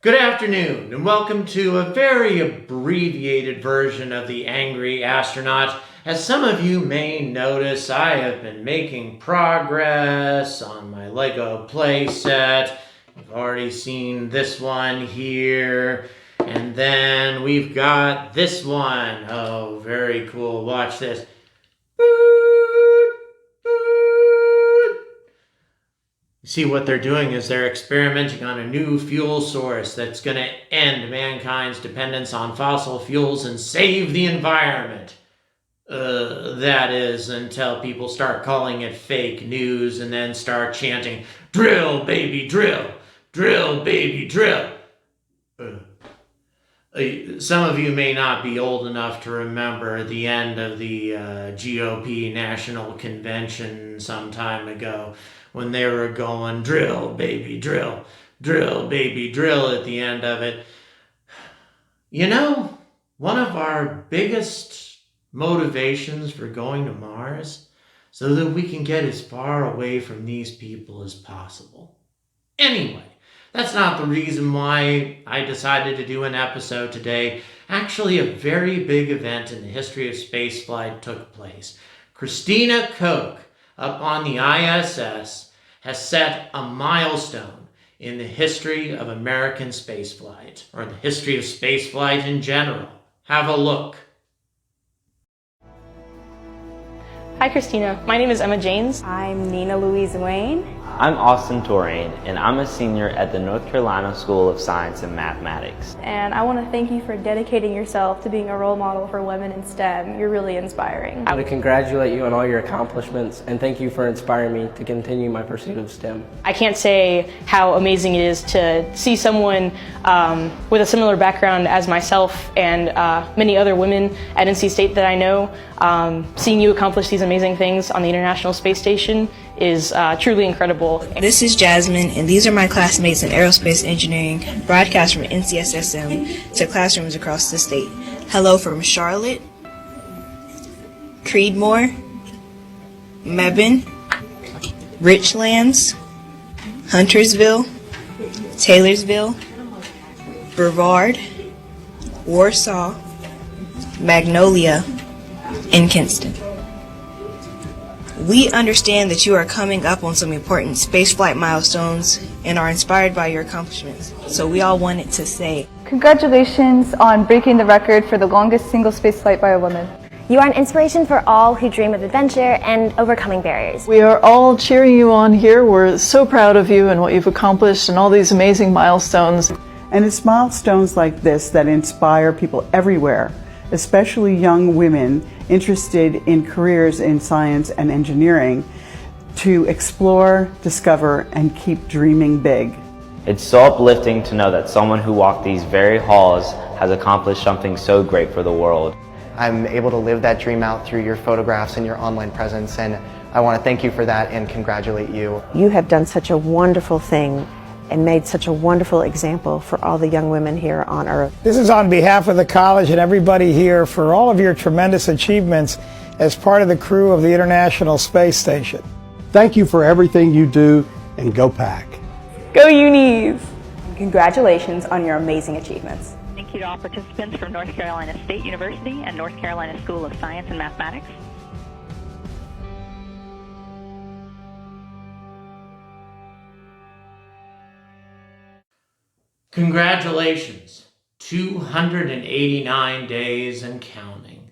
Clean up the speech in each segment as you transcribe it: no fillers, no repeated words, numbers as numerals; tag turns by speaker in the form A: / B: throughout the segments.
A: Good afternoon, and welcome to a very abbreviated version of the Angry Astronaut. As some of you may notice, I have been making progress on my Lego playset. You've already seen this one here, and then we've got this one. Oh, very cool. Watch this. See, what they're doing is they're experimenting on a new fuel source that's going to end mankind's dependence on fossil fuels and save the environment. That is, until people start calling it fake news and then start chanting, "Drill, baby, drill! Drill, baby, drill!" Some of you may not be old enough to remember the end of the GOP National Convention some time ago, when they were going, "Drill, baby, drill, drill, baby, drill" at the end of it. You know, one of our biggest motivations for going to Mars, so that we can get as far away from these people as possible. Anyway, that's not the reason why I decided to do an episode today. Actually, a very big event in the history of spaceflight took place. Christina Koch, up on the ISS, has set a milestone in the history of American spaceflight, or the history of spaceflight in general. Have a look.
B: Hi Christina, my name is Emma Janes.
C: I'm Nina Louise Wayne.
D: I'm Austin Torrain, and I'm a senior at the North Carolina School of Science and Mathematics.
C: And I want to thank you for dedicating yourself to being a role model for women in STEM. You're really inspiring.
E: I want to congratulate you on all your accomplishments, and thank you for inspiring me to continue my pursuit of STEM.
B: I can't say how amazing it is to see someone with a similar background as myself and many other women at NC State that I know. Seeing you accomplish these amazing things on the International Space Station is truly incredible.
F: This is Jasmine, and these are my classmates in aerospace engineering, broadcast from NCSSM to classrooms across the state. Hello from Charlotte, Creedmoor, Mebane, Richlands, Huntersville, Taylorsville, Brevard, Warsaw, Magnolia, and Kinston. We understand that you are coming up on some important spaceflight milestones and are inspired by your accomplishments. So we all wanted to say,
G: congratulations on breaking the record for the longest single spaceflight by a woman.
H: You are an inspiration for all who dream of adventure and overcoming barriers.
I: We are all cheering you on here. We're so proud of you and what you've accomplished and all these amazing milestones.
J: And it's milestones like this that inspire people everywhere, especially young women interested in careers in science and engineering, to explore, discover, and keep dreaming big.
D: It's so uplifting to know that someone who walked these very halls has accomplished something so great for the world.
K: I'm able to live that dream out through your photographs and your online presence, and I want to thank you for that and congratulate you.
L: You have done such a wonderful thing and made such a wonderful example for all the young women here on Earth.
M: This is on behalf of the college and everybody here for all of your tremendous achievements as part of the crew of the International Space Station.
N: Thank you for everything you do, and go Pack.
C: Go Unis! Congratulations on your amazing achievements.
O: Thank you to all participants from North Carolina State University and North Carolina School of Science and Mathematics.
A: Congratulations, 289 days and counting.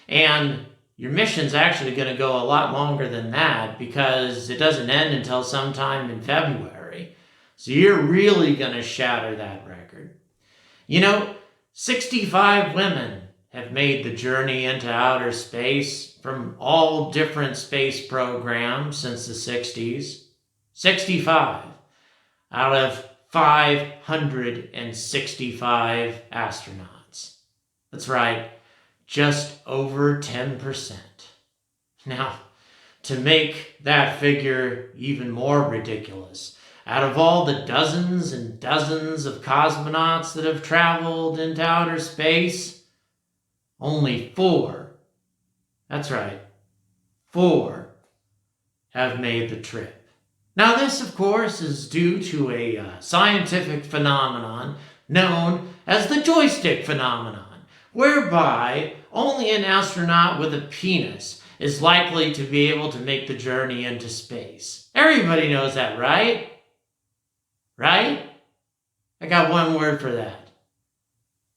A: And your mission's actually going to go a lot longer than that, because it doesn't end until sometime in February. So you're really going to shatter that record. You know, 65 women have made the journey into outer space from all different space programs since the 60s. 65 out of 565 astronauts. That's right, just over 10%. Now, to make that figure even more ridiculous, out of all the dozens and dozens of cosmonauts that have traveled into outer space, only 4, that's right, 4 have made the trip. Now this, of course, is due to a scientific phenomenon known as the joystick phenomenon, whereby only an astronaut with a penis is likely to be able to make the journey into space. Everybody knows that, right? Right? I got one word for that.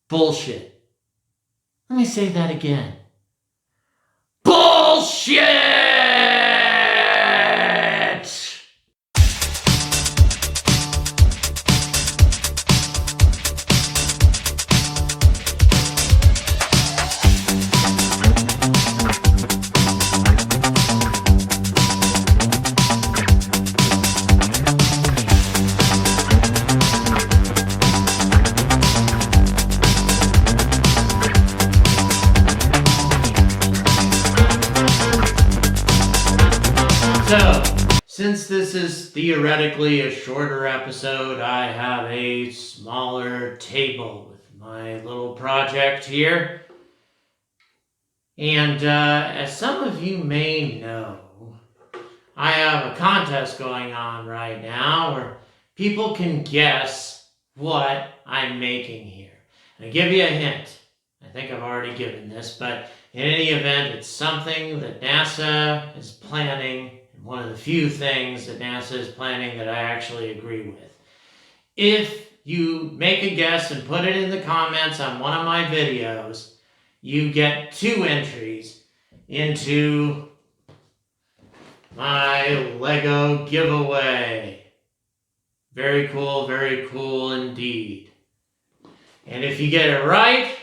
A: Bullshit. Let me say that again. Bullshit! So, since this is theoretically a shorter episode, I have a smaller table with my little project here. And as some of you may know, I have a contest going on right now where people can guess what I'm making here. And I'll give you a hint. I think I've already given this, but in any event, it's something that NASA is planning. One of the few things that NASA is planning that I actually agree with. If you make a guess and put it in the comments on one of my videos, you get 2 entries into my Lego giveaway. Very cool indeed. And if you get it right,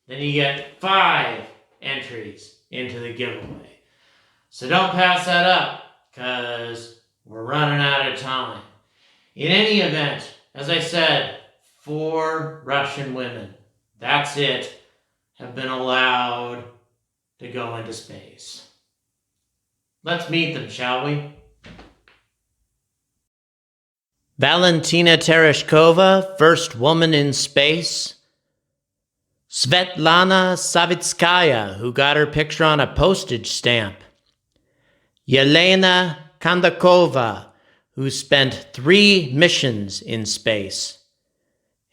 A: then you get 5 entries into the giveaway. So don't pass that up, because we're running out of time. In any event, as I said, 4 Russian women, that's it, have been allowed to go into space. Let's meet them, shall we? Valentina Tereshkova, first woman in space. Svetlana Savitskaya, who got her picture on a postage stamp. Yelena Kondakova, who spent 3 missions in space.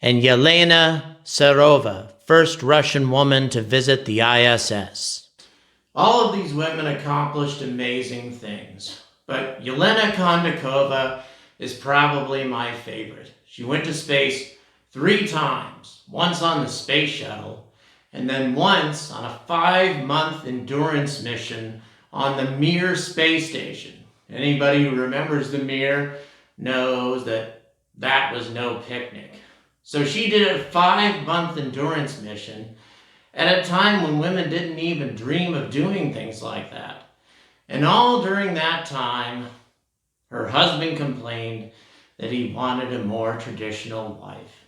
A: And Yelena Serova, first Russian woman to visit the ISS. All of these women accomplished amazing things, but Yelena Kondakova is probably my favorite. She went to space 3 times, once on the space shuttle, and then once on a 5-month endurance mission on the Mir space station. Anybody who remembers the Mir knows that that was no picnic. So she did a 5-month endurance mission at a time when women didn't even dream of doing things like that. And all during that time, her husband complained that he wanted a more traditional wife.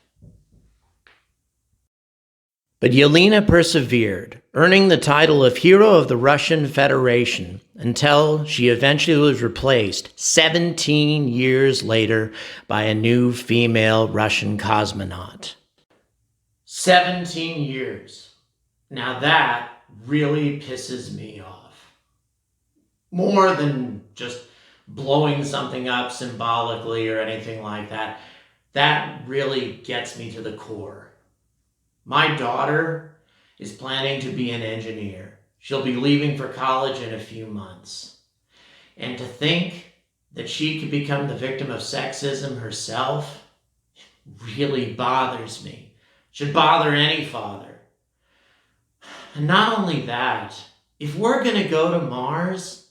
A: But Yelena persevered, earning the title of Hero of the Russian Federation until she eventually was replaced 17 years later by a new female Russian cosmonaut. 17 years. Now that really pisses me off. More than just blowing something up symbolically or anything like that. That really gets me to the core. My daughter is planning to be an engineer. She'll be leaving for college in a few months. And to think that she could become the victim of sexism herself really bothers me. Should bother any father. And not only that, if we're going to go to Mars,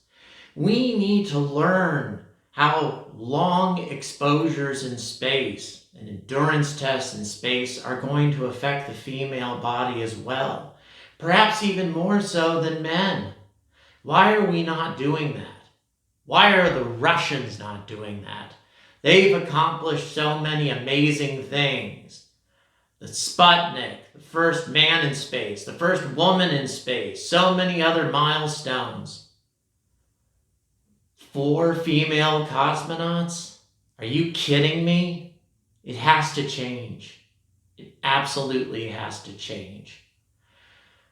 A: we need to learn how long exposures in space and endurance tests in space are going to affect the female body as well. Perhaps even more so than men. Why are we not doing that? Why are the Russians not doing that? They've accomplished so many amazing things. The Sputnik, the first man in space, the first woman in space, so many other milestones. 4 female cosmonauts? Are you kidding me? It has to change. It absolutely has to change.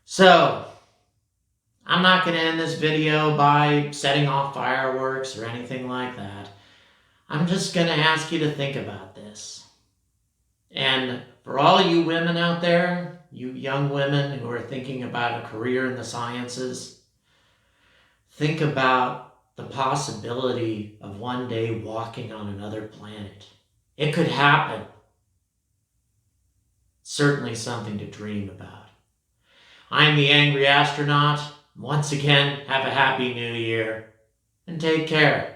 A: So, I'm not going to end this video by setting off fireworks or anything like that. I'm just going to ask you to think about this. And for all you women out there, you young women who are thinking about a career in the sciences, think about the possibility of one day walking on another planet. It could happen. Certainly something to dream about. I'm the Angry Astronaut. Once again, have a happy new year and take care.